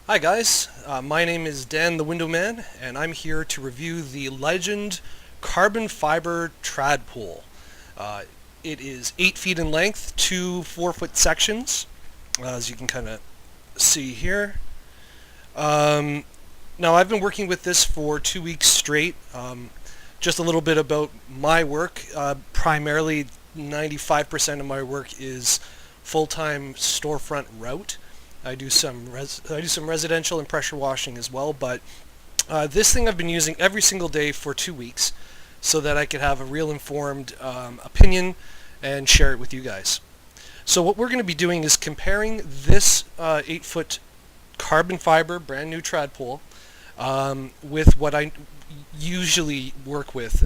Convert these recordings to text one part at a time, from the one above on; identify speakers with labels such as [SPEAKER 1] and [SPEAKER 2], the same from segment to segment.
[SPEAKER 1] Hi guys, my name is Dan the Window Man, and I'm here to review the Legend Carbon Fiber Trad Pole. Uh, it is 8 feet in length, two 4-foot sections, as you can kind of see here. Um, Now I've been working with this for 2 weeks straight. Just a little bit about my work. Primarily 95% of my work is full-time storefront route. I do some residential and pressure washing as well, but this thing I've been using every single day for 2 weeks so that I could have a real informed opinion and share it with you guys. So what we're going to be doing is comparing this 8-foot carbon fiber brand new trad pole with what I usually work with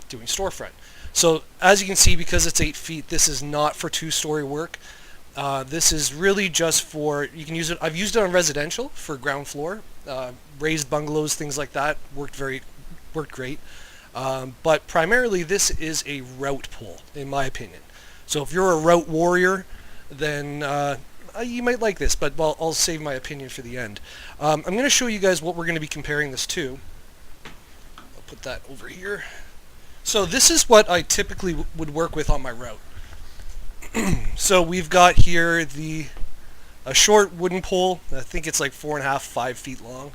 [SPEAKER 1] doing storefront. So as you can see, because it's 8 feet, this is not for two-story work. This is really just for, you can use it, I've used it on residential for ground floor, raised bungalows, things like that, worked great. But primarily this is a route pole, in my opinion. So if you're a route warrior, then you might like this, but well, I'll save my opinion for the end. I'm going to show you guys what we're going to be comparing this to. I'll put that over here. So this is what I typically would work with on my route. So we've got here a short wooden pole. I think it's like 4.5, 5 feet long,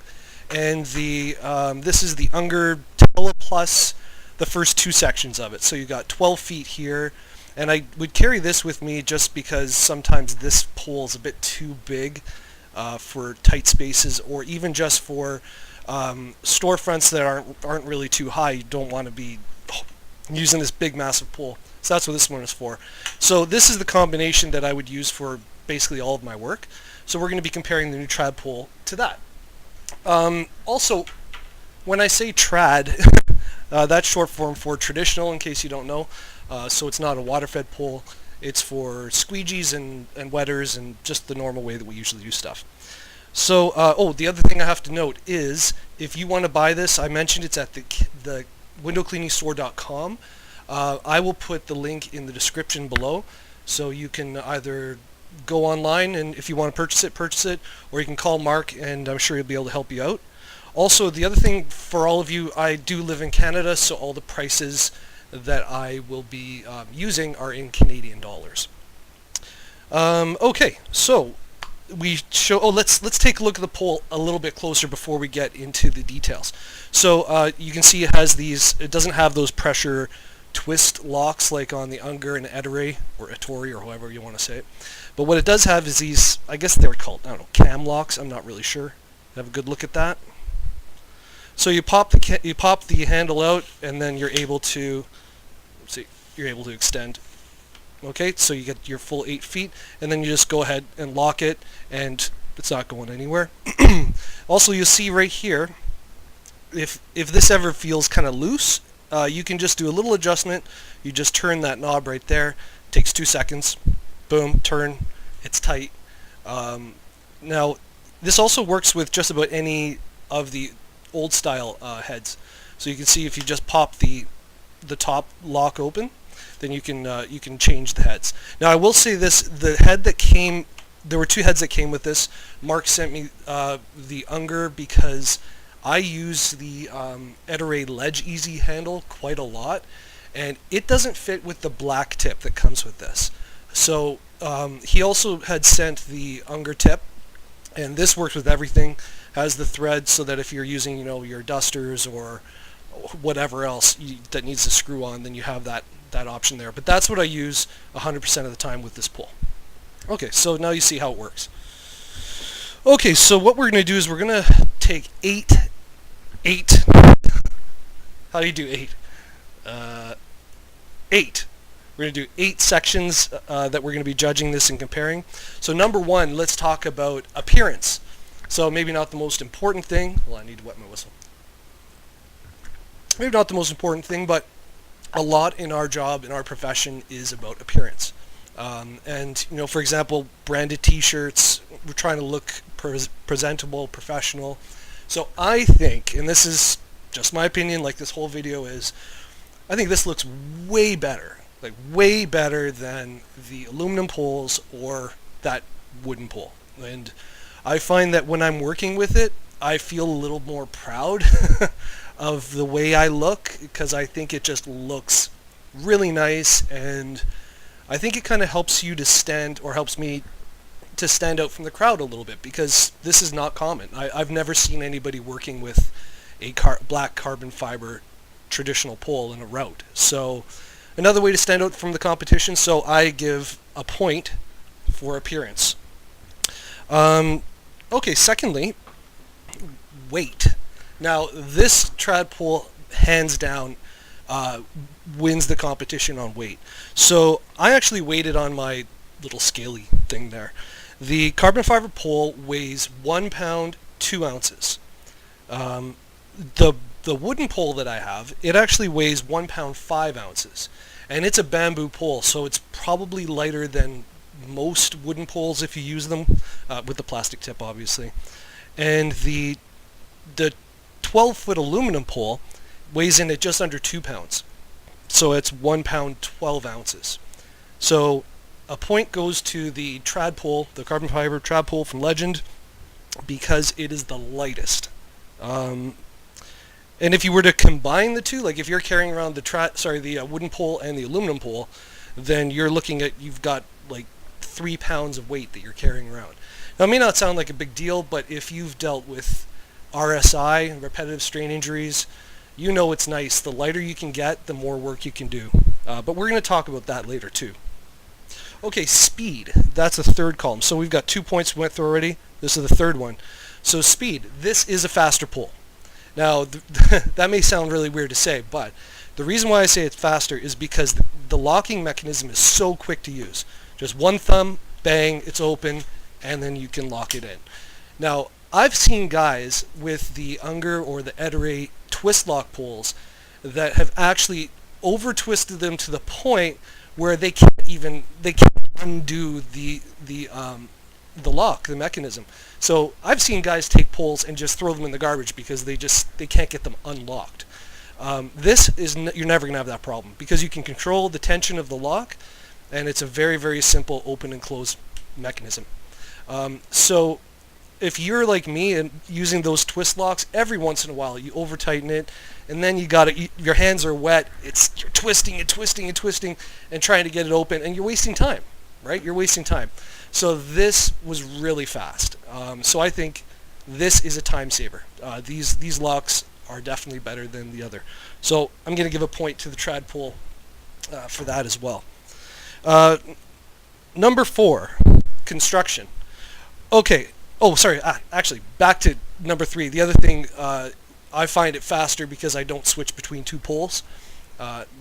[SPEAKER 1] and this is the Unger Tella plus the first two sections of it. So you got 12 feet here, and I would carry this with me just because sometimes this pole is a bit too big for tight spaces, or even just for storefronts that aren't really too high. You don't want to be using this big massive pole. So that's what this one is for. So this is the combination that I would use for basically all of my work. So we're going to be comparing the new trad pole to that. Also, when I say trad, that's short form for traditional, in case you don't know. So it's not a water-fed pole. It's for squeegees and wetters and just the normal way that we usually do stuff. So, the other thing I have to note is, if you want to buy this, I mentioned it's at the windowcleaningstore.com. I will put the link in the description below, so you can either go online and if you want to purchase it, or you can call Mark and I'm sure he'll be able to help you out. Also, the other thing for all of you, I do live in Canada, so all the prices that I will be using are in Canadian dollars. Okay, so let's take a look at the pole a little bit closer before we get into the details. So you can see it doesn't have those pressure twist locks like on the Unger and Ettore, or Ettore, or however you want to say it. But what it does have is these, I guess they were called, I don't know, cam locks. I'm not really sure. Have a good look at that. So you pop the handle out, and then you're able to extend. Okay, so you get your full 8 feet, and then you just go ahead and lock it, and it's not going anywhere. Also, you'll see right here, if this ever feels kind of loose, you can just do a little adjustment. You just turn that knob right there. Takes 2 seconds. Boom, turn. It's tight. Now, this also works with just about any of the old style heads. So you can see if you just pop the top lock open, then you can change the heads. Now, I will say this: there were 2 heads that came with this. Mark sent me the Unger because I use the Ettore Ledge Easy handle quite a lot, and it doesn't fit with the black tip that comes with this. So he also had sent the Unger tip, and this works with everything. Has the thread so that if you're using, your dusters or whatever else that needs to screw on, then you have that option there. But that's what I use 100% of the time with this pole. Okay, so now you see how it works. Okay, so what we're going to do is we're going to take 8. How do you do 8? 8. We're going to do 8 sections that we're going to be judging this and comparing. So number 1, let's talk about appearance. So maybe not the most important thing. Well, I need to wet my whistle. Maybe not the most important thing, but a lot in our job, in our profession, is about appearance. And, for example, branded t-shirts, we're trying to look presentable, professional. So I think, and this is just my opinion, like this whole video is, I think this looks way better, like way better than the aluminum poles or that wooden pole. And I find that when I'm working with it, I feel a little more proud of the way I look, because I think it just looks really nice, and I think it kind of helps you to stand, or helps me to stand out from the crowd a little bit, because this is not common. I've never seen anybody working with a black carbon fiber traditional pole in a route. So another way to stand out from the competition, so I give a point for appearance. Okay, secondly, weight. Now, this trad pole, hands down, wins the competition on weight. So I actually weighed it on my little scaly thing there. The carbon fiber pole weighs 1 pound 2 ounces. The wooden pole that I have, it actually weighs 1 pound 5 ounces, and it's a bamboo pole, so it's probably lighter than most wooden poles if you use them, with the plastic tip, obviously. And the 12-foot aluminum pole weighs in at just under 2 pounds, so it's 1 pound 12 ounces. So a point goes to the trad pole, the carbon fiber trad pole from Legend, because it is the lightest. And if you were to combine the two, like if you're carrying around the wooden pole and the aluminum pole, then you're looking at, you've got like 3 pounds of weight that you're carrying around. Now, it may not sound like a big deal, but if you've dealt with RSI, repetitive strain injuries, you know it's nice. The lighter you can get, the more work you can do. But we're going to talk about that later too. Okay, speed. That's the third column. So we've got 2 points we went through already. This is the third one. So speed. This is a faster pole. Now, that may sound really weird to say, but the reason why I say it's faster is because the locking mechanism is so quick to use. Just one thumb, bang, it's open, and then you can lock it in. Now, I've seen guys with the Unger or the Eterate twist lock poles that have actually over-twisted them to the point where they can't undo the lock, the mechanism. So I've seen guys take poles and just throw them in the garbage because they can't get them unlocked. You're never going to have that problem because you can control the tension of the lock, and it's a very, very simple open and close mechanism. So if you're like me and using those twist locks, every once in a while you over tighten it, and then your hands are wet. You're twisting and twisting and twisting and trying to get it open, and you're wasting time, right? You're wasting time. So this was really fast. So I think this is a time saver. These locks are definitely better than the other. So I'm going to give a point to the trad pole for that as well. Number 4, construction. Okay. Oh, sorry. Actually, back to number 3. The other thing, I find it faster because I don't switch between 2 poles.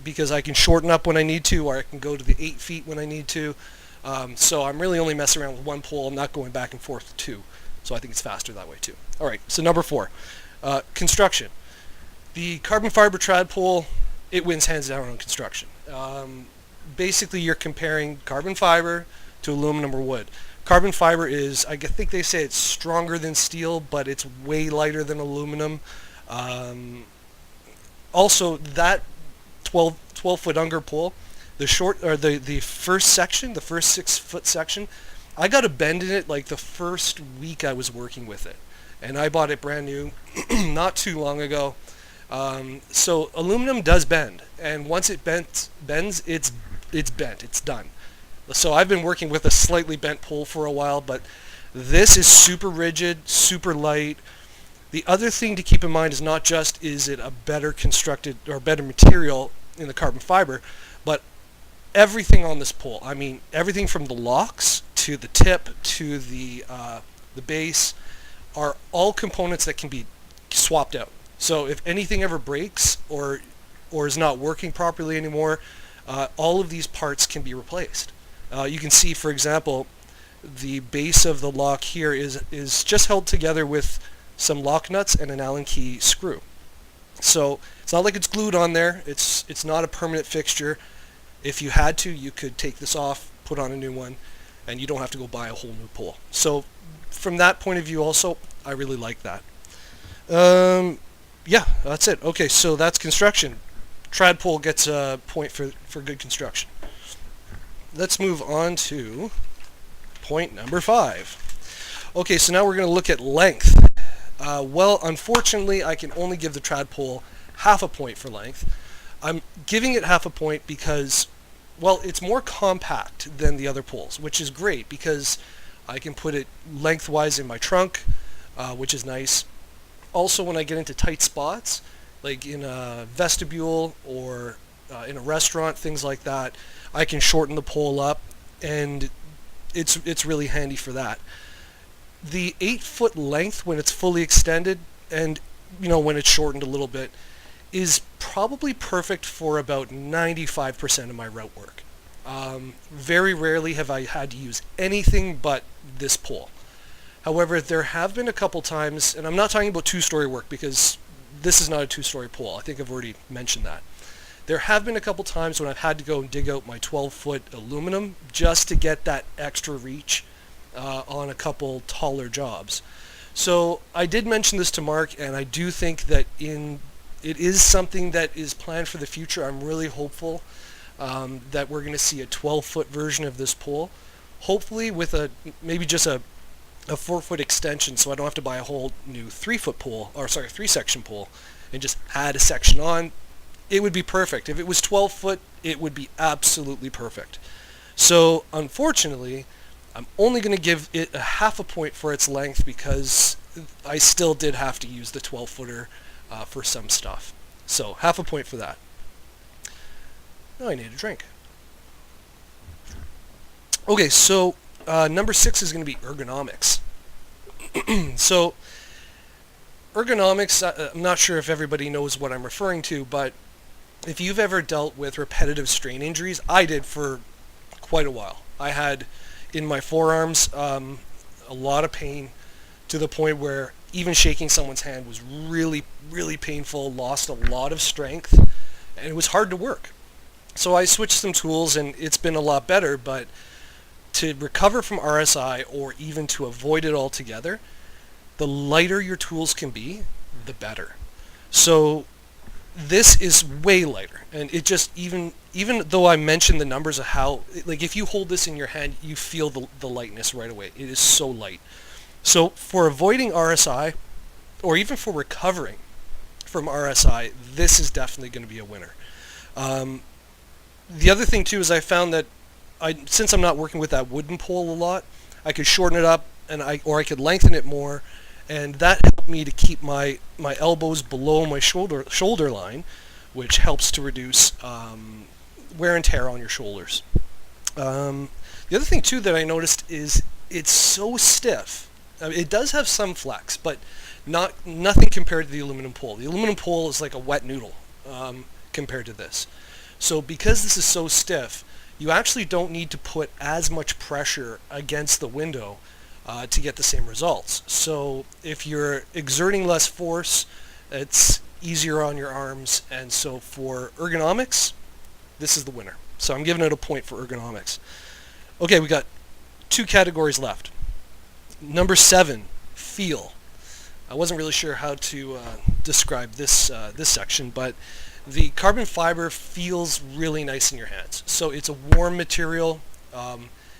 [SPEAKER 1] Because I can shorten up when I need to, or I can go to the 8 feet when I need to. So I'm really only messing around with 1 pole. I'm not going back and forth with 2. So I think it's faster that way too. All right, so number 4, construction. The carbon fiber trad pole, it wins hands down on construction. Basically, you're comparing carbon fiber to aluminum or wood. Carbon fiber is, I think they say it's stronger than steel, but it's way lighter than aluminum. Also, that 12-foot Unger pole, the first section, the first 6-foot section, I got a bend in it like the first week I was working with it, and I bought it brand new not too long ago. So aluminum does bend, and once it bends, it's bent, it's done. So I've been working with a slightly bent pole for a while, but this is super rigid, super light. The other thing to keep in mind is not just is it a better constructed or better material in the carbon fiber, but everything on this pole. I mean, everything from the locks to the tip to the base are all components that can be swapped out. So if anything ever breaks or is not working properly anymore, all of these parts can be replaced. You can see, for example, the base of the lock here is just held together with some lock nuts and an Allen key screw. So it's not like it's glued on there. It's not a permanent fixture. If you had to, you could take this off, put on a new one, and you don't have to go buy a whole new pole. So from that point of view also, I really like that. Yeah, that's it. Okay, so that's construction. Trad pole gets a point for good construction. Let's move on to point number 5. Okay, so now we're going to look at length. Well, unfortunately, I can only give the trad pole half a point for length. I'm giving it half a point because, well, it's more compact than the other poles, which is great because I can put it lengthwise in my trunk, which is nice. Also, when I get into tight spots, like in a vestibule or in a restaurant, things like that, I can shorten the pole up, and it's really handy for that. The 8-foot length, when it's fully extended, and when it's shortened a little bit, is probably perfect for about 95% of my route work. Very rarely have I had to use anything but this pole. However, there have been a couple times, and I'm not talking about two-story work because this is not a two-story pole. I think I've already mentioned that. There have been a couple times when I've had to go and dig out my 12-foot aluminum just to get that extra reach on a couple taller jobs. So I did mention this to Mark, and I do think that it is something that is planned for the future. I'm really hopeful that we're going to see a 12-foot version of this pole, hopefully with maybe just a 4-foot extension, so I don't have to buy a whole new 3-foot pole, or sorry, 3-section pole, and just add a section on. It would be perfect. If it was 12-foot, it would be absolutely perfect. So unfortunately, I'm only going to give it a half a point for its length because I still did have to use the 12-footer for some stuff. So half a point for that. Now I need a drink. Okay, so number 6 is going to be ergonomics. So ergonomics, I'm not sure if everybody knows what I'm referring to, but if you've ever dealt with repetitive strain injuries, I did for quite a while. I had in my forearms a lot of pain to the point where even shaking someone's hand was really, really painful, lost a lot of strength, and it was hard to work. So I switched some tools and it's been a lot better, but to recover from RSI or even to avoid it altogether, the lighter your tools can be, the better. So this is way lighter, and it just, even though I mentioned the numbers of how, like if you hold this in your hand, you feel the lightness right away. It is so light. So for avoiding RSI, or even for recovering from RSI, this is definitely going to be a winner. The other thing too is I found that since I'm not working with that wooden pole a lot, I could shorten it up, or I could lengthen it more, and that helped me to keep my elbows below my shoulder line, which helps to reduce wear and tear on your shoulders. The other thing too that I noticed is it's so stiff. It does have some flex, but nothing compared to the aluminum pole. The aluminum pole is like a wet noodle compared to this. So because this is so stiff, you actually don't need to put as much pressure against the window to get the same results. So if you're exerting less force, it's easier on your arms, and so for ergonomics, this is the winner. So I'm giving it a point for ergonomics. Okay, we got 2 categories left. Number 7, feel. I wasn't really sure how to describe this section, but the carbon fiber feels really nice in your hands. So it's a warm material.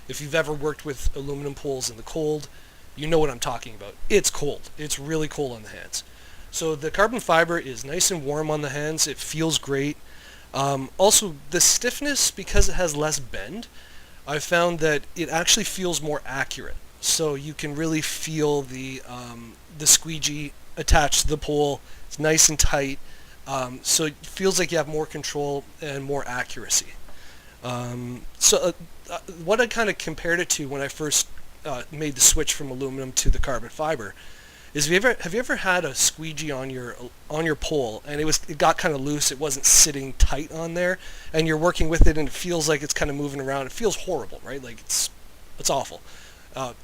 [SPEAKER 1] If you've ever worked with aluminum poles in the cold, you know what I'm talking about. It's cold. It's really cold on the hands. So the carbon fiber is nice and warm on the hands. It feels great. Also, the stiffness, because it has less bend, I found that it actually feels more accurate. So you can really feel the squeegee attached to the pole. It's nice and tight. So it feels like you have more control and more accuracy. What I kind of compared it to when I first made the switch from aluminum to the carbon fiber is, have you ever had a squeegee on your pole and it got kind of loose, it wasn't sitting tight on there, and you're working with it and it feels like it's kind of moving around. It feels horrible, right? Like it's awful.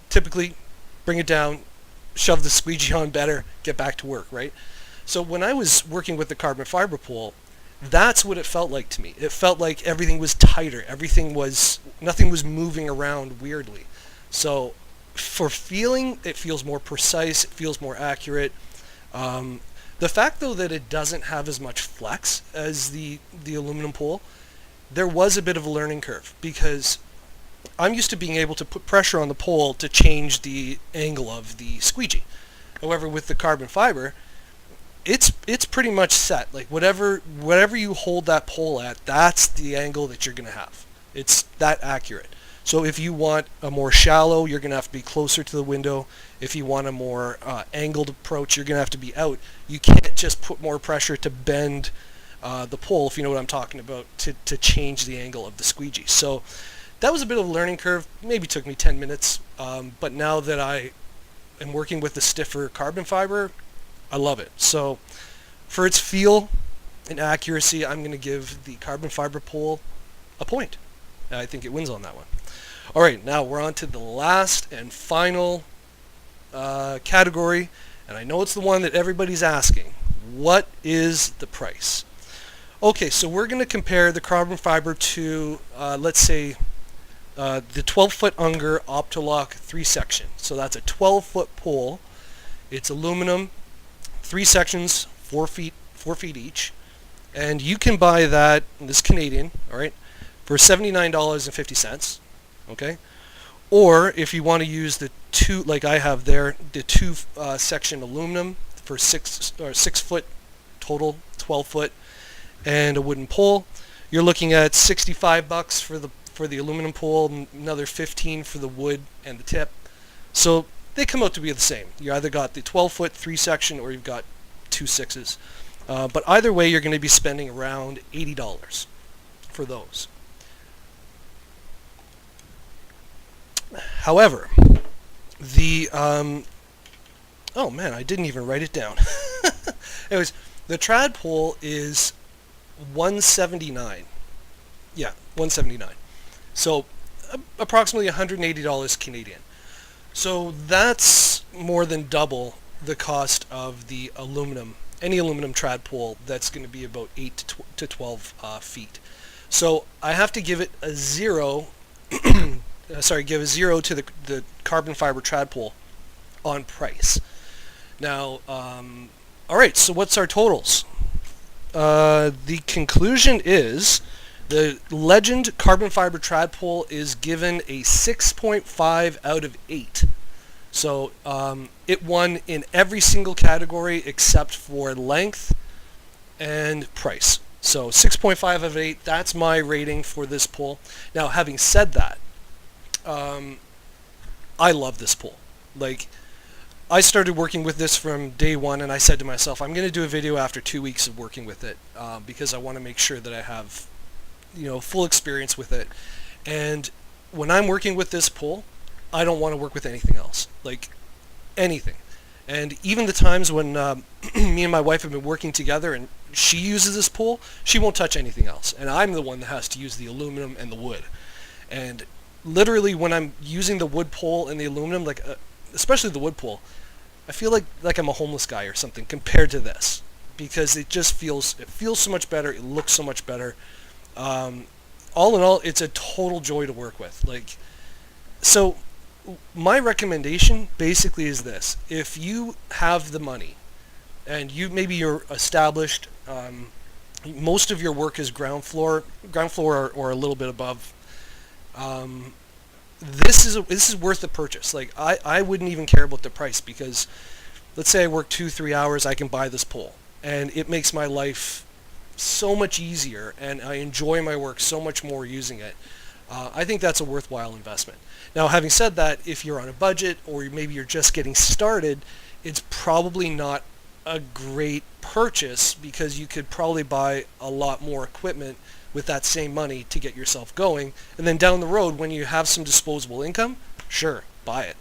[SPEAKER 1] Typically, bring it down, shove the squeegee on better, get back to work, right? So when I was working with the carbon fiber pole, that's what it felt like to me. It felt like everything was tighter. Nothing was moving around weirdly. So for feeling, it feels more precise. It feels more accurate. The fact, though, that it doesn't have as much flex as the aluminum pole, there was a bit of a learning curve, because I'm used to being able to put pressure on the pole to change the angle of the squeegee. However, with the carbon fiber, it's pretty much set. Like whatever you hold that pole at, that's the angle that you're gonna have. It's that accurate. So if you want a more shallow, you're gonna have to be closer to the window. If you want a more angled approach, you're gonna have to be out. You can't just put more pressure to bend the pole, if you know what I'm talking about, to change the angle of the squeegee. So that was a bit of a learning curve. Maybe took me 10 minutes, but now that I am working with the stiffer carbon fiber, I love it. So for its feel and accuracy, I'm going to give the carbon fiber pole a point. I think it wins on that one. All right, now we're on to the last and final category, and I know it's the one that everybody's asking. What is the price? Okay, so we're going to compare the carbon fiber to, let's say, the 12-foot Unger Optolock 3-section. So that's a 12-foot pole. It's aluminum, 3 sections, 4 feet each, and you can buy that. This is Canadian, all right, for $79.50. Okay, or if you want to use the two, like I have there, the 2-section aluminum for 6 foot total, 12 foot, and a wooden pole, you're looking at $65 for the aluminum pole, and another $15 for the wood and the tip. So they come out to be the same. You either got the 12-foot 3-section or you've got 2 6s. But either way, you're going to be spending around $80 for those. However, the oh man, I didn't even write it down. Anyways, the trad pole is $179. Yeah, $179. So approximately $180 Canadian. So that's more than double the cost of the aluminum, any aluminum trad pole. That's going to be about 8 to 12 feet. So I have to give it a 0. Give a 0 to the carbon fiber trad pole on price. Now, all right. So what's our totals? The conclusion is the Legend carbon fiber trad pole is given a 6.5 out of 8. So it won in every single category except for length and price. So 6.5 out of 8, that's my rating for this pole. Now, having said that, I love this pole. Like, I started working with this from day one, and I said to myself, I'm going to do a video after 2 weeks of working with it, because I want to make sure that I have, full experience with it. And when I'm working with this pole, I don't want to work with anything else, like anything. And even the times when me and my wife have been working together and she uses this pole, she won't touch anything else. And I'm the one that has to use the aluminum and the wood. And literally when I'm using the wood pole and the aluminum, like especially the wood pole, I feel like I'm a homeless guy or something compared to this, because it feels so much better. It looks so much better. All in all, it's a total joy to work with. So my recommendation basically is this: if you have the money and you're established, most of your work is ground floor or a little bit above, this is worth the purchase. Like, I wouldn't even care about the price, because let's say I work 2-3 hours, I can buy this pole, and it makes my life so much easier, and I enjoy my work so much more using it. I think that's a worthwhile investment. Now, having said that, if you're on a budget or maybe you're just getting started, it's probably not a great purchase, because you could probably buy a lot more equipment with that same money to get yourself going. And then down the road, when you have some disposable income, sure, buy it.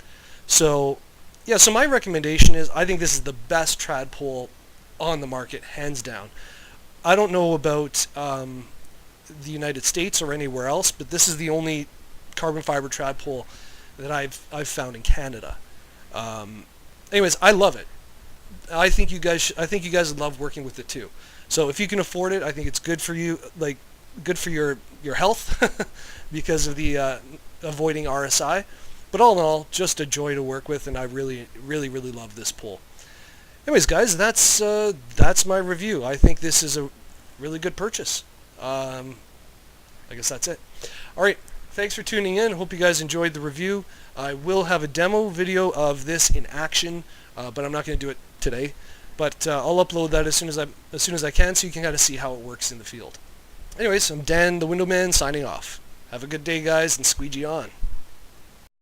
[SPEAKER 1] So, yeah, so my recommendation is, I think this is the best trad pole on the market, hands down. I don't know about the United States or anywhere else, but this is the only carbon fiber trad pole that I've found in Canada. Anyways, I love it. I think you guys would love working with it too. So if you can afford it, I think it's good for you, like good for your health because of the avoiding RSI. But all in all, just a joy to work with, and I really, really, really love this pole. Anyways, guys, that's my review. I think this is a really good purchase. I guess that's it. All right. Thanks for tuning in. Hope you guys enjoyed the review. I will have a demo video of this in action, but I'm not going to do it today. But I'll upload that as soon as I can, so you can kind of see how it works in the field. Anyways, I'm Dan the Window Man signing off. Have a good day, guys, and squeegee on.